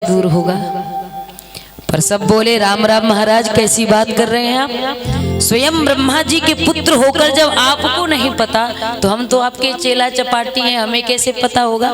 दूर होगा। पर सब बोले राम राम महाराज कैसी बात कर रहे हैं आप, स्वयं ब्रह्मा जी के पुत्र होकर जब आपको नहीं पता तो हम तो आपके चेला चपाटी हैं, हमें कैसे पता होगा।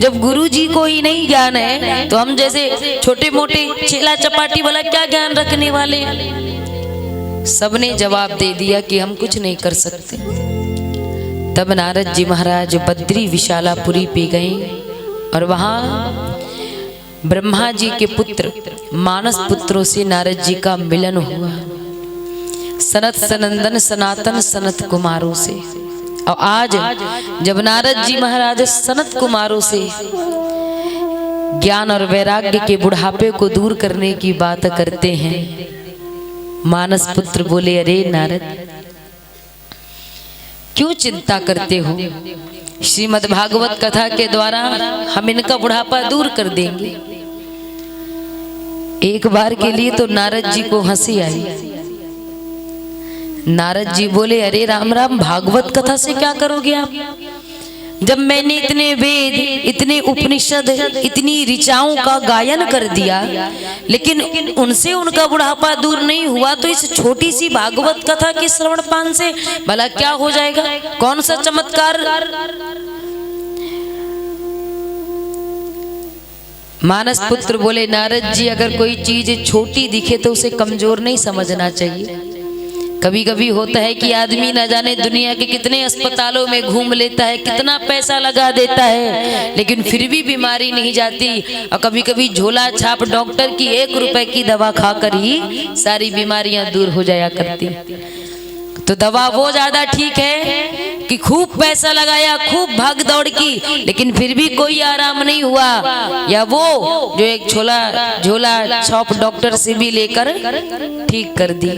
जब गुरु जी को ही नहीं ज्ञान है तो हम जैसे छोटे मोटे चेला चपाटी वाला क्या ज्ञान रखने वाले हैं। सबने जवाब दे दिया कि हम कुछ नहीं कर सकते। तब नारद जी महाराज बद्री विशालापुरी पे गए और वहां ब्रह्मा जी के पुत्र मानस पुत्रों से नारद जी का मिलन हुआ, सनत सनंदन सनातन सनत कुमारों से। और आज जब नारद जी महाराज सनत कुमारों से ज्ञान और वैराग्य के बुढ़ापे को दूर करने की बात करते हैं, मानस पुत्र बोले अरे नारद क्यों चिंता करते हो, श्रीमद् भागवत कथा के द्वारा हम इनका बुढ़ापा दूर कर देंगे। एक बार के लिए तो नारद जी को हंसी आई। नारद जी बोले अरे राम राम भागवत कथा से क्या करोगे आप, जब मैंने इतने वेद इतने उपनिषद इतनी ऋचाओं का गायन कर दिया लेकिन उनसे उनका बुढ़ापा दूर नहीं हुआ, तो इस छोटी सी भागवत कथा के श्रवण पान से भला क्या हो जाएगा, कौन सा चमत्कार। मानस पुत्र बोले नारद जी अगर कोई चीज छोटी दिखे तो उसे कमजोर नहीं समझना चाहिए। कभी कभी होता है कि आदमी न जाने दुनिया के कितने अस्पतालों में घूम लेता है, कितना पैसा लगा देता है, लेकिन फिर भी बीमारी नहीं जाती। और कभी कभी झोला छाप डॉक्टर की 1 रुपए की दवा खाकर ही सारी बीमारियां दूर हो जाया करती। तो दवा वो ज्यादा ठीक है कि खूब पैसा लगाया खूब भाग दौड़ की लेकिन फिर भी कोई आराम नहीं हुआ, या वो जो एक झोला छाप डॉक्टर से भी लेकर ठीक कर दी।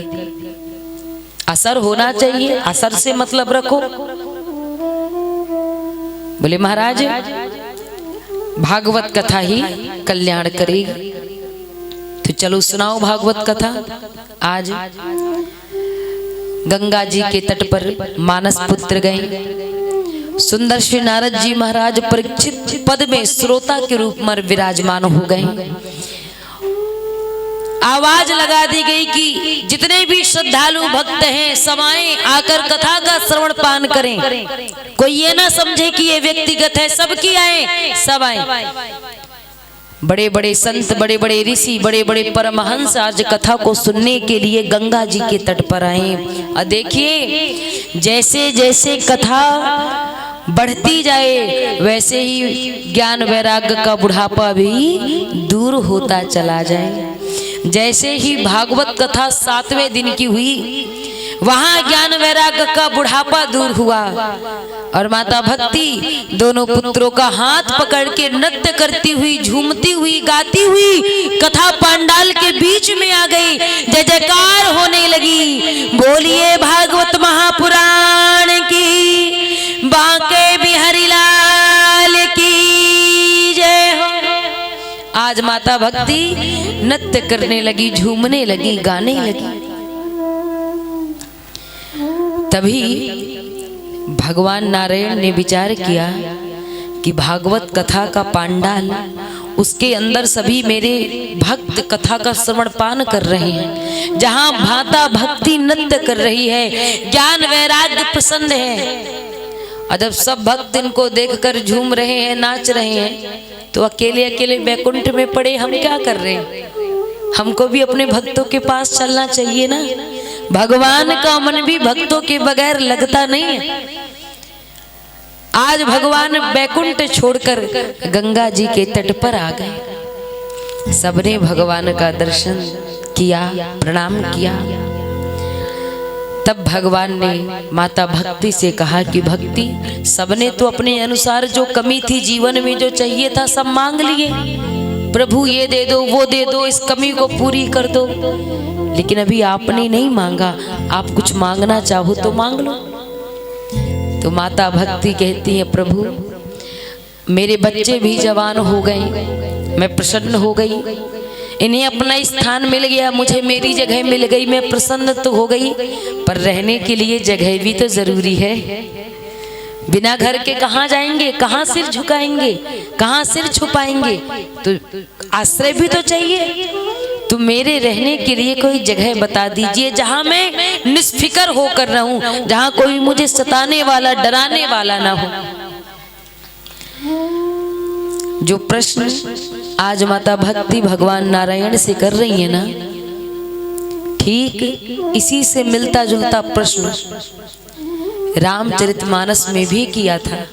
असर होना चाहिए, असर से मतलब रखो। बोले महाराज भागवत कथा ही कल्याण करेगी, तो चलो सुनाओ भागवत कथा। आज गंगा जी के तट पर मानस पुत्र गए, सुंदर श्री नारद जी महाराज परीक्षित पद में श्रोता के रूप में विराजमान हो गए। आवाज लगा दी गई कि जितने भी श्रद्धालु भक्त हैं सब आए, आकर कथा का श्रवण पान करें। कोई ये ना समझे कि ये व्यक्तिगत है, सबकी आए, सब आए। बड़े बड़े संत बड़े बड़े ऋषि बड़े बड़े परमहंस आज कथा को सुनने के लिए गंगा जी के तट पर आए। और देखिए जैसे जैसे कथा बढ़ती जाए वैसे ही ज्ञान वैराग्य का बुढ़ापा भी दूर होता चला जाए। जैसे ही भागवत कथा 7वें दिन की हुई वहां ज्ञान वैराग्य का बुढ़ापा दूर हुआ और माता भक्ति दोनों पुत्रों का हाथ पकड़ के नृत्य करती हुई झूमती हुई गाती हुई कथा पंडाल के बीच में आ गई। जय जयकार होने लगी, बोलिए भागवत महापुराण की, बांके बिहारी लाल की जय हो। आज माता भक्ति नृत्य करने लगी, झूमने लगी, गाने लगी। तभी भगवान नारायण ने विचार किया कि भागवत कथा का पांडाल, उसके अंदर सभी मेरे भक्त कथा का श्रवण पान कर रहे हैं, जहां भाता भक्ति नृत्य कर रही है, ज्ञान वैराग्य प्रसन्न है। और जब सब भक्त इनको देखकर झूम रहे हैं, नाच रहे हैं, तो अकेले अकेले वैकुंठ में पड़े हम क्या कर रहे हैं। हमको भी अपने भक्तों के पास चलना चाहिए ना। भगवान का मन भी भक्तों के बगैर लगता नहीं है। आज भगवान वैकुंठ छोड़कर गंगा जी के तट पर आ गए। सबने भगवान का दर्शन किया, प्रणाम किया। तब भगवान ने माता भक्ति से कहा कि भक्ति सबने तो अपने अनुसार जो कमी थी जीवन में जो चाहिए था सब मांग लिए, प्रभु ये दे दो वो दे दो, इस कमी को पूरी कर दो, लेकिन अभी आपने नहीं मांगा। आप कुछ मांगना चाहो तो मांग लो। तो माता भक्ति कहती है प्रभु मेरे बच्चे भी जवान हो गए, मैं प्रसन्न हो गई, इन्हें अपना स्थान मिल गया, मुझे मेरी जगह मिल गई, मैं प्रसन्न तो हो गई, पर रहने के लिए जगह भी तो जरूरी है। बिना घर के कहाँ जाएंगे, कहाँ सिर झुकाएंगे, कहाँ सिर छुपाएंगे। तो आश्रय भी तो चाहिए। तो मेरे रहने के लिए कोई जगह बता दीजिए जहां मैं निष्फिकर होकर रहूं, जहां कोई मुझे सताने वाला डराने वाला ना हो। जो प्रश्न आज माता भक्ति भगवान नारायण से कर रही है ना, ठीक इसी से मिलता जुलता प्रश्न रामचरितमानस में भी किया था,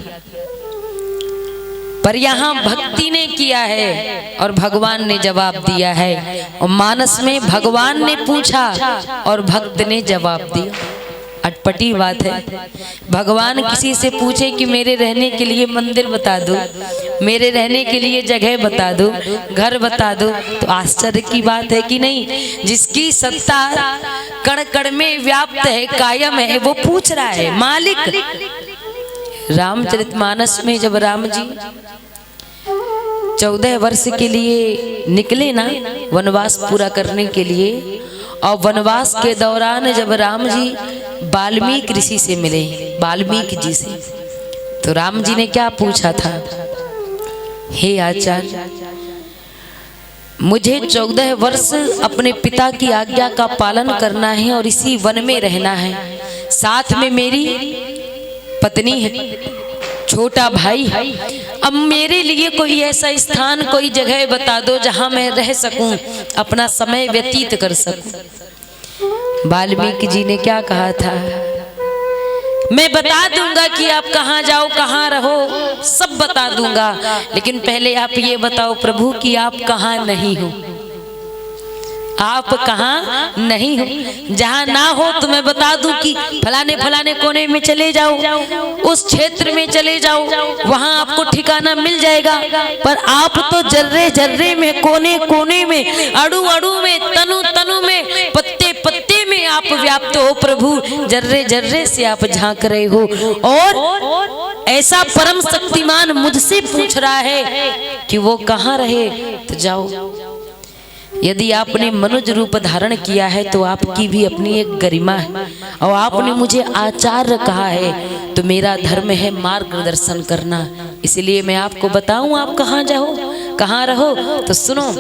पर यहाँ भक्ति ने किया है और भगवान ने जवाब दिया है। और मानस में भगवान ने पूछा और भक्त ने जवाब दिया। अटपटी बात है। भगवान किसी से पूछे कि मेरे रहने के लिए मंदिर बता दो, मेरे रहने के लिए जगह बता दो, घर बता दो, तो आश्चर्य की बात है कि नहीं। जिसकी सत्ता कण कण में व्याप्त है, कायम है, वो पूछ रहा है मालिक। रामचरितमानस में जब राम जी 14 वर्ष के लिए निकले ना वनवास पूरा करने के लिए, और वनवास के दौरान जब राम जी वाल्मीकि ऋषि से मिले, वाल्मीकि जी से, तो राम जी ने क्या पूछा था, हे आचार्य मुझे 14 वर्ष अपने पिता की आज्ञा का पालन करना है और इसी वन में रहना है, साथ में मेरी पत्नी है, छोटा भाई है। अब मेरे लिए कोई ऐसा स्थान, कोई जगह बता दो जहां मैं रह सकूं, अपना समय व्यतीत कर सकूं। वाल्मीकि जी ने क्या कहा था, मैं बता दूंगा कि आप कहां जाओ, कहां रहो, सब बता दूंगा, लेकिन पहले आप ये बताओ प्रभु कि आप कहां नहीं हो, आप कहां नहीं हो। जहां ना हो तो मैं बता दूं कि फलाने फलाने कोने में चले जाओ, उस क्षेत्र में चले जाओ, वहां आपको ठिकाना मिल जाएगा। पर आप तो जर्रे जर्रे में, कोने कोने में, अड़ू अड़ू में, तनु तनु में, पत्ते पत्ते में आप व्याप्त हो प्रभु। जर्रे जर्रे से आप झांक रहे हो और ऐसा परम शक्तिमान मुझसे पूछ रहा है कि वो कहां रहे, तो जाओ। यदि आपने मनुज रूप धारण किया है तो आपकी भी अपनी एक गरिमा है, और आपने मुझे आचार्य कहा है, तो मेरा धर्म है मार्गदर्शन करना। इसलिए मैं आपको बताऊं आप कहां जाओ, कहां रहो, तो सुनो।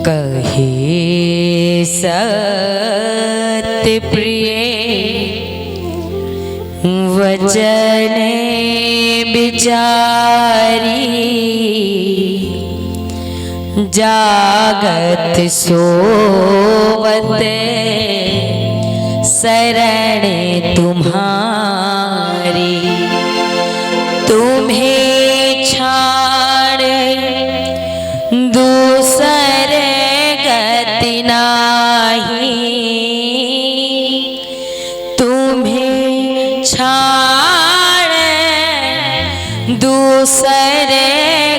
कहे सत्य प्रिय वचन बिचारी, जागत सोवत शरण तुम्हारी, तुम्हें छाड़ दूसरे गति नाही, तुम्हें छाड़ दूसरे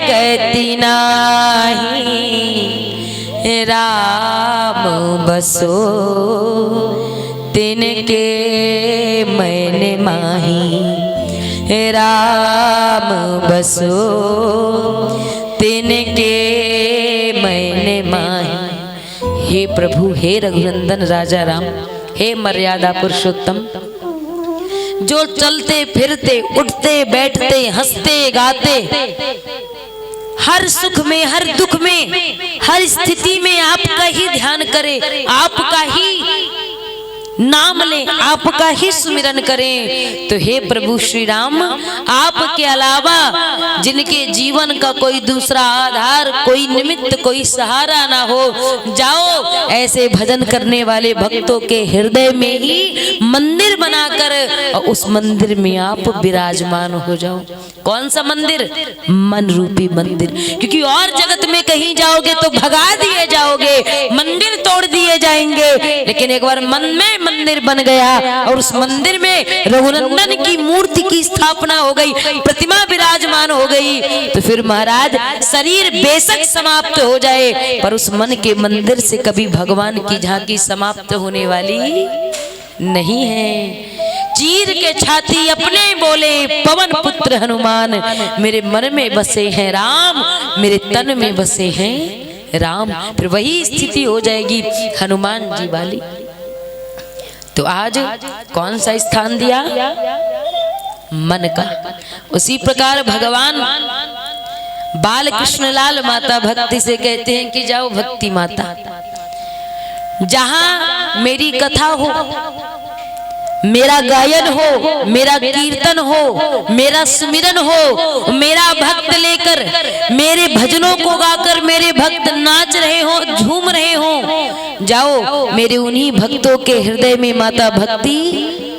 गति नाही, राम बसो तिनके मन माही, राम बसो तिनके मन माही। हे प्रभु, हे रघुनंदन राजा राम, हे मर्यादा पुरुषोत्तम, जो चलते फिरते उठते बैठते हंसते गाते, हर सुख में हर दुख में हर स्थिति में आपका ही ध्यान करे, आपका ही नाम ले, आपका ही सुमिरन करें। तो हे प्रभु श्री राम, आपके अलावा जिनके जीवन का कोई दूसरा आधार, कोई निमित्त, कोई सहारा ना हो, जाओ ऐसे भजन करने वाले भक्तों के हृदय में ही मंदिर बनाकर और उस मंदिर में आप विराजमान हो जाओ। कौन सा मंदिर? मन रूपी मंदिर। क्योंकि और जगत में कहीं जाओगे तो भगा दिए जाओगे, मंदिर तोड़ दिए जाएंगे, लेकिन एक बार मन में मंदिर बन गया और उस मंदिर में रघुनंदन की मूर्ति की स्थापना हो गई, प्रतिमा विराजमान हो गई, तो फिर महाराज शरीर बेशक समाप्त हो जाए, पर उस मन के मंदिर से कभी भगवान की झांकी समाप्त होने वाली नहीं है। चीर के छाती अपने बोले पवन पुत्र हनुमान, मेरे मन में बसे हैं राम, मेरे तन में बसे हैं राम। फिर वही स्थिति हो जाएगी हनुमान जी वाली। तो आज कौन सा स्थान दिया? मन का। उसी प्रकार भगवान बाल कृष्णलाल माता भक्ति से कहते हैं कि जाओ भक्ति माता, जहां मेरी कथा हो, मेरा गायन हो, मेरा कीर्तन हो, मेरा सुमिरन हो, मेरा भक्त लेकर मेरे भजनों को गाकर मेरे भक्त नाच रहे हो, झूम रहे हो, जाओ मेरे उन्हीं भक्तों के हृदय में माता भक्ति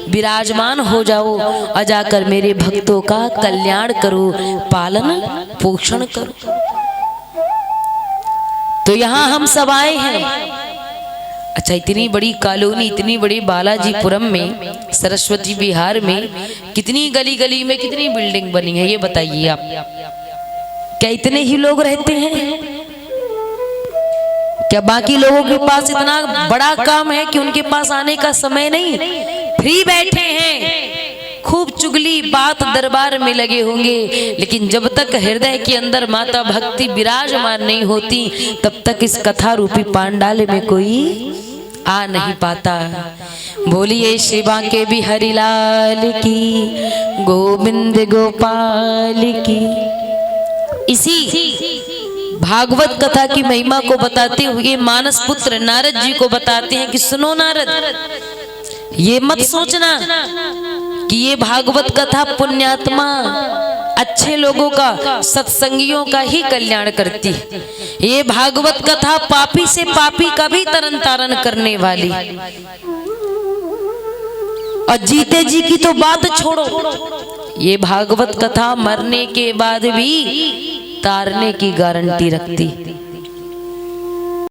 विराजमान हो जाओ और जाकर मेरे भक्तों का कल्याण करो, पालन पोषण करो। तो यहाँ हम सब आए हैं। अच्छा, इतनी बड़ी कॉलोनी, इतनी बड़ी बालाजीपुरम में, सरस्वती विहार में कितनी गली गली में कितनी बिल्डिंग बनी है, ये बताइए आप। क्या इतने ही लोग रहते हैं? क्या बाकी लोगों के पास इतना बड़ा काम है कि उनके पास आने का समय नहीं? फ्री बैठे हैं, खूब चुगली बात दरबार में लगे होंगे, लेकिन जब तक हृदय के अंदर माता भक्ति विराजमान नहीं होती तब तक इस कथा रूपी पांडाल में कोई आ नहीं पाता। बोलिए श्री बांके बिहारी लाल की, गोविंद गोपाल की। इसी भागवत कथा की महिमा को बताते हुए मानस पुत्र नारद जी को बताते हैं कि सुनो नारद, ये मत सोचना कि ये भागवत कथा पुण्यात्मा अच्छे लोगों का, सत्संगियों का ही कल्याण करती है। ये भागवत कथा पापी से पापी का भी तरन तारण करने वाली। और जीते जी की तो बात छोड़ो, ये भागवत कथा मरने के बाद भी तारने की गारंटी रखती।